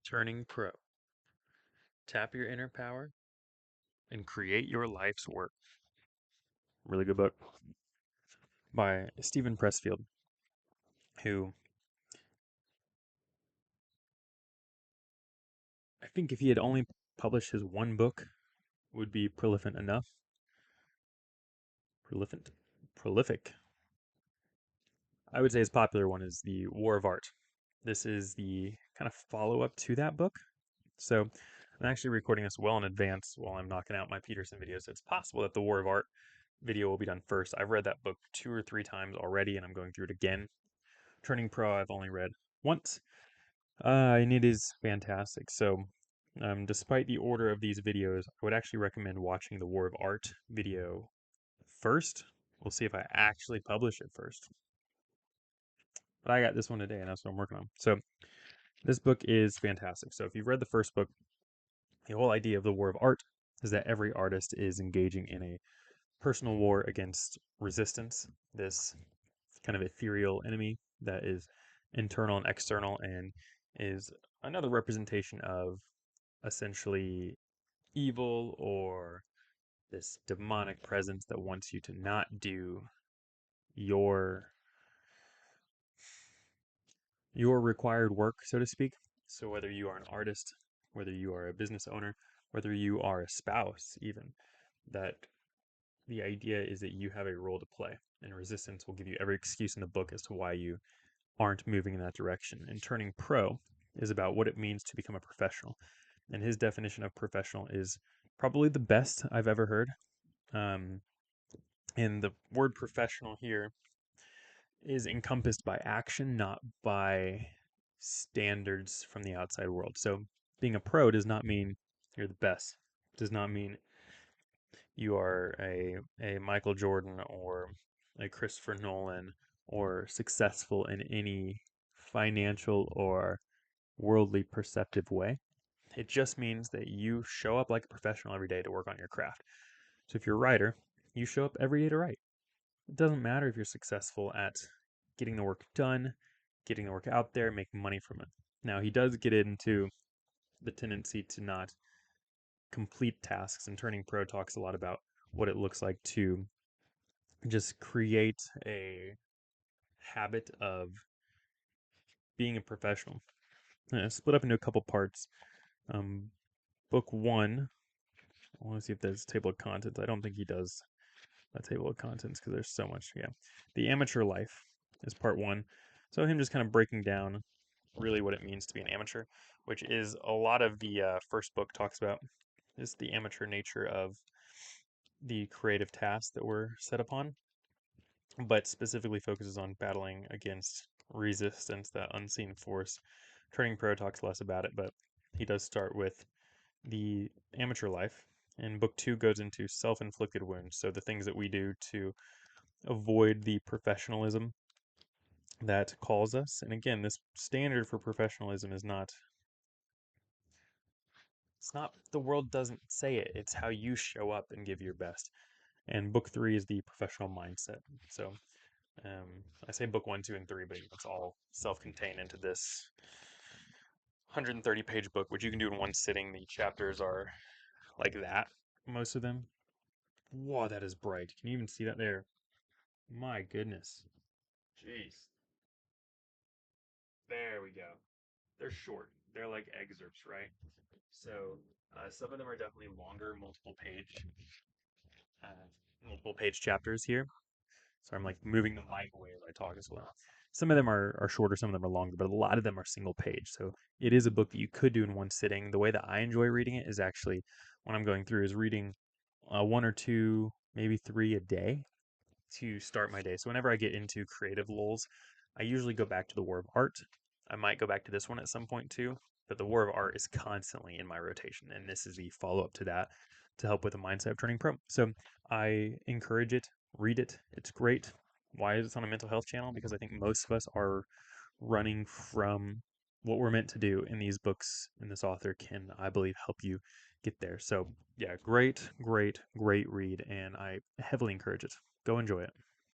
Turning Pro. Tap your inner power and create your life's work. Really good book by Stephen Pressfield, who I think if he had only published his one book would be prolific enough. Prolific. I would say his popular one is The War of Art. This is the kind of follow-up to that book. So I'm actually recording this well in advance while I'm knocking out my Peterson videos. So it's possible that the War of Art video will be done first. I've read that book 2 or 3 times already, and I'm going through it again. Turning Pro, I've only read once, and it is fantastic. So, despite the order of these videos, I would actually recommend watching the War of Art video first. We'll see if I actually publish it first. But I got this one today, and that's what I'm working on. So, this book is fantastic. So, if you've read the first book, the whole idea of the War of Art is that every artist is engaging in a personal war against resistance, this kind of ethereal enemy that is internal and external and is another representation of essentially evil or this demonic presence that wants you to not do your your required work, so to speak. So whether you are an artist, whether you are a business owner, whether you are a spouse even, that the idea is that you have a role to play, and resistance will give you every excuse in the book as to why you aren't moving in that direction. And turning pro is about what it means to become a professional. And his definition of professional is probably the best I've ever heard. Um, and the word professional here is encompassed by action, not by standards from the outside world. So being a pro does not mean you're the best. It does not mean you are a Michael Jordan or a Christopher Nolan or successful in any financial or worldly perceptive way. It just means that you show up like a professional every day to work on your craft. So if you're a writer, you show up every day to write. It doesn't matter if you're successful at getting the work done, getting the work out there, making money from it. Now, he does get into the tendency to not complete tasks, and Turning Pro talks a lot about what it looks like to just create a habit of being a professional. Split up into a couple parts. Um, book one, I want to see if there's a table of contents. I don't think he does a table of contents because there's so much. Yeah. The amateur life is part one. So him just kind of breaking down really what it means to be an amateur, which is a lot of the first book talks about, is the amateur nature of the creative tasks that we're set upon, but specifically focuses on battling against resistance, that unseen force. Turning Pro talks less about it, but he does start with the amateur life. And book two goes into self inflicted wounds. So the things that we do to avoid the professionalism that calls us. And again, this standard for professionalism is not, it's not, the world doesn't say it. It's how you show up and give your best. And book three is the professional mindset. So I say book one, two, and three, but it's all self-contained into this 130-page book, which you can do in one sitting. The chapters are like that, most of them. Whoa, that is bright. Can you even see that there? My goodness. Jeez. There we go. They're short. They're like excerpts, right? So some of them are definitely longer, multiple page chapters here. So I'm like moving the mic away as I talk as well. Some of them are shorter, some of them are longer, but a lot of them are single page. So it is a book that you could do in one sitting. The way that I enjoy reading it is actually, when I'm going through, is reading one or two, maybe three a day to start my day. So whenever I get into creative lulls, I usually go back to the War of Art. I might go back to this one at some point too, but the War of Art is constantly in my rotation, and this is the follow up to that to help with the mindset of turning pro. So I encourage it, read it. It's great. Why is it on a mental health channel? Because I think most of us are running from what we're meant to do, and these books and this author can, I believe, help you get there. So yeah, great read, and I heavily encourage it. Go enjoy it.